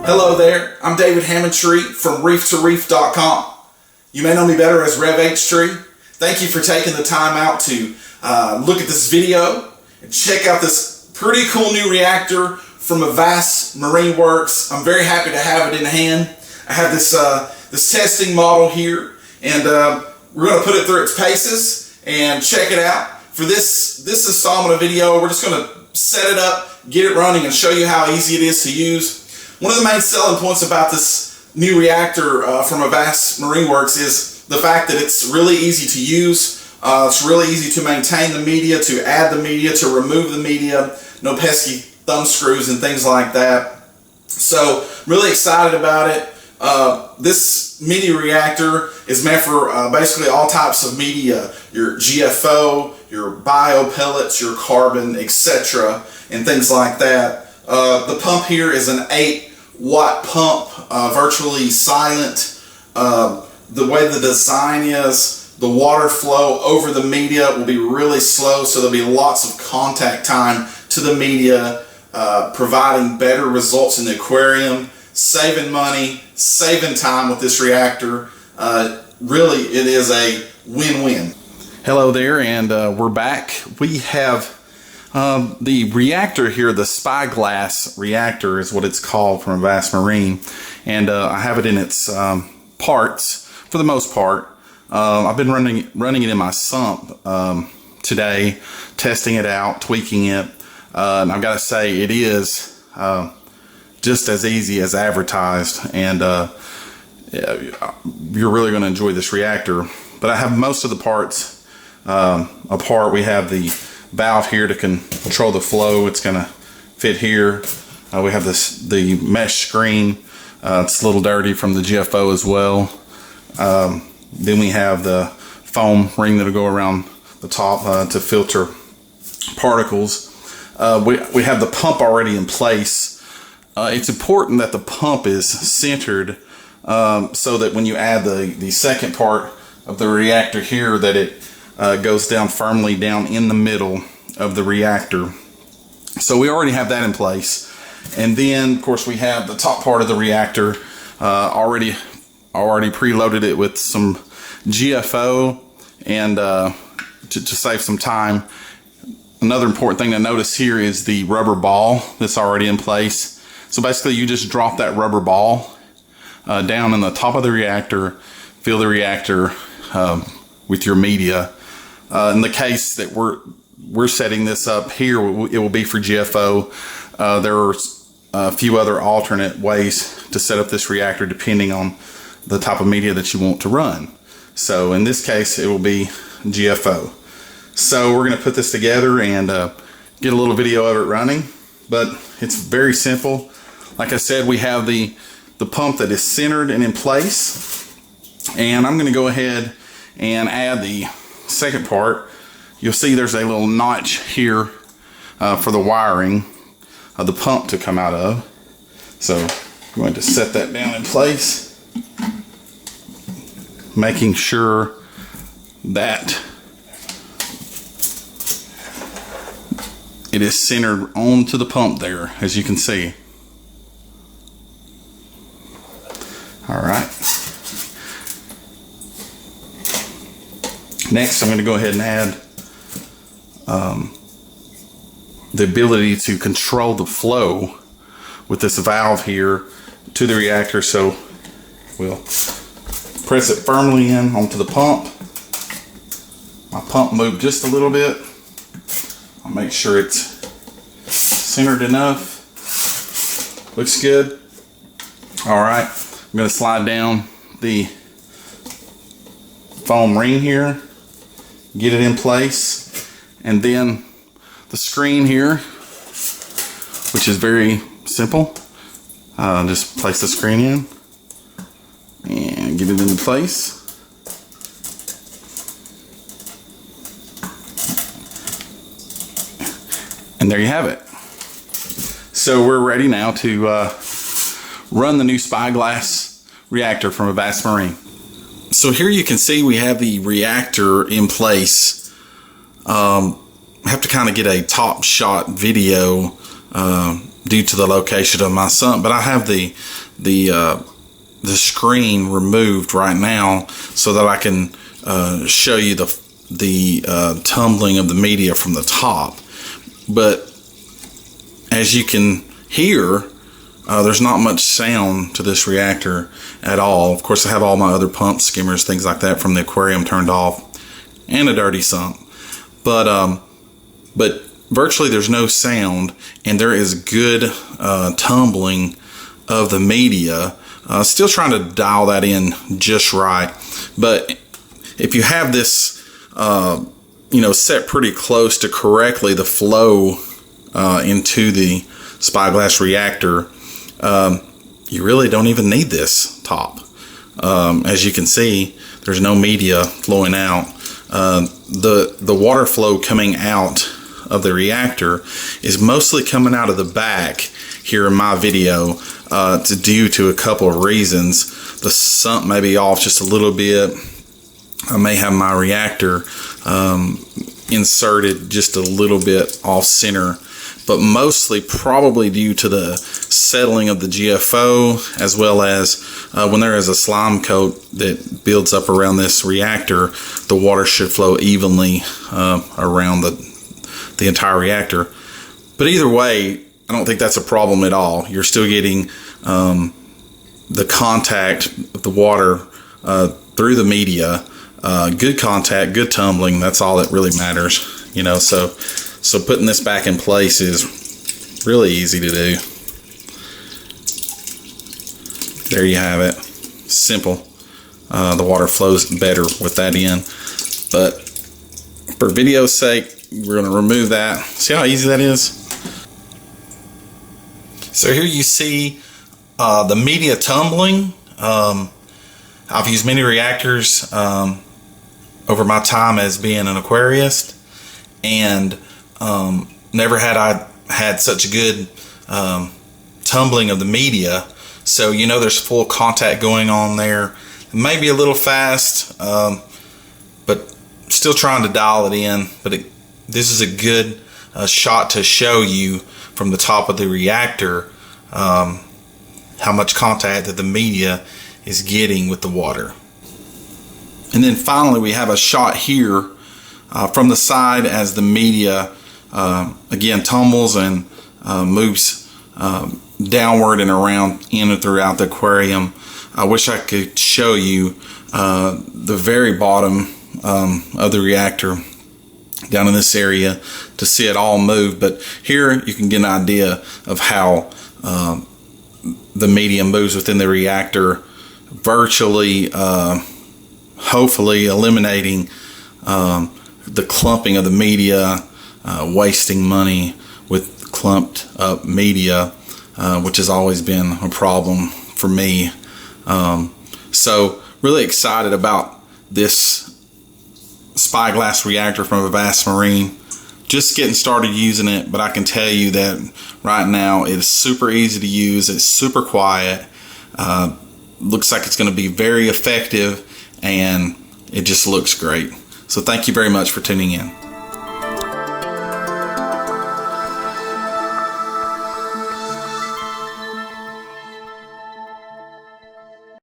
Hello there, I'm David Hammondtree from Reef2Reef.com. You may know me better as Rev H Tree. Thank you for taking the time out to look at this video and check out this pretty cool new reactor from Avast Marine Works. I'm very happy to have it in hand. I have this this testing model here, and we're going to put it through its paces and check it out. For this installment of video, we're just going to set it up, get it running, and show you how easy it is to use. One of the main selling points about this new reactor from Avast Marine Works is the fact that it's really easy to use. It's really easy to maintain the media, to add the media, to remove the media. No pesky thumb screws and things like that. So, really excited about it. This mini reactor is meant for basically all types of media. Your GFO, your bio pellets, your carbon, etc. and things like that. The pump here is an 8-watt pump, virtually silent. The way the design is, the water flow over the media will be really slow, so there'll be lots of contact time to the media, providing better results in the aquarium, saving money, saving time with this reactor. Really, it is a win-win. Hello there, and we're back. We have the reactor here, the SpyGlass Reactor is what it's called from Avast Marine, and I have it in its parts for the most part. I've been running it in my sump today, testing it out, tweaking it, and I've got to say it is just as easy as advertised, and you're really going to enjoy this reactor. But I have most of the parts apart. We have the valve here to control the flow. It's going to fit here. We have the mesh screen. It's a little dirty from the GFO as well. Then we have the foam ring that'll go around the top to filter particles. We have the pump already in place. It's important that the pump is centered so that when you add the second part of the reactor here, that it goes down firmly down in the middle of the reactor. So we already have that in place. And then, of course, we have the top part of the reactor already preloaded it with some GFO, and to save some time. Another important thing to notice here is the rubber ball that's already in place. So basically, you just drop that rubber ball down in the top of the reactor, fill the reactor with your media. In the case that we're setting this up here, it will be for GFO. There are a few other alternate ways to set up this reactor depending on the type of media that you want to run. So in this case, it will be GFO. So we're going to put this together and get a little video of it running, but it's very simple. Like I said, we have the pump that is centered and in place, and I'm going to go ahead and add the second part. You'll see there's a little notch here for the wiring of the pump to come out of. So I'm going to set that down in place, making sure that it is centered onto the pump there, as you can see. All right. Next, I'm going to go ahead and add the ability to control the flow with this valve here to the reactor. So we'll press it firmly in onto the pump. My pump moved just a little bit. I'll make sure it's centered enough. Looks good. All right, I'm going to slide down the foam ring here, get it in place, and then the screen here, which is very simple. Just place the screen in and get it into place. And there you have it. So we're ready now to run the new SpyGlass reactor from Avast Marine. So here you can see we have the reactor in place. I have to kind of get a top shot video due to the location of my sump, but I have the screen removed right now so that I can show you the tumbling of the media from the top. But as you can hear, there's not much sound to this reactor at all. Of course, I have all my other pumps, skimmers, things like that from the aquarium turned off, and a dirty sump. But virtually there's no sound, and there is good tumbling of the media. Still trying to dial that in just right. But if you have this, set pretty close to correctly the flow into the SpyGlass reactor, you really don't even need this top. As you can see, there's no media flowing out. The water flow coming out of the reactor is mostly coming out of the back here in my video, due to a couple of reasons. The sump may be off just a little bit. I may have my reactor inserted just a little bit off center, but mostly probably due to the settling of the GFO, as well as when there is a slime coat that builds up around this reactor, the water should flow evenly around the entire reactor. But either way, I don't think that's a problem at all. You're still getting the contact of the water through the media. Good contact, good tumbling, that's all that really matters. So putting this back in place is really easy to do. There you have it. Simple. The water flows better with that in. But for video's sake, we're going to remove that. See how easy that is? So here you see the media tumbling. I've used many reactors over my time as being an aquarist, and never had I had such good tumbling of the media. So there's full contact going on there. It may be a little fast, but still trying to dial it in. But this is a good shot to show you from the top of the reactor how much contact that the media is getting with the water. And then finally we have a shot here from the side as the media again tumbles and moves downward and around in and throughout the aquarium. I wish I could show you the very bottom of the reactor down in this area to see it all move, but here you can get an idea of how the media moves within the reactor, virtually hopefully eliminating the clumping of the media, wasting money with clumped up media, which has always been a problem for me. So really excited about this SpyGlass reactor from Avast Marine. Just getting started using it, but I can tell you that right now it's super easy to use. It's super quiet. Looks like it's going to be very effective, and it just looks great. So thank you very much for tuning in.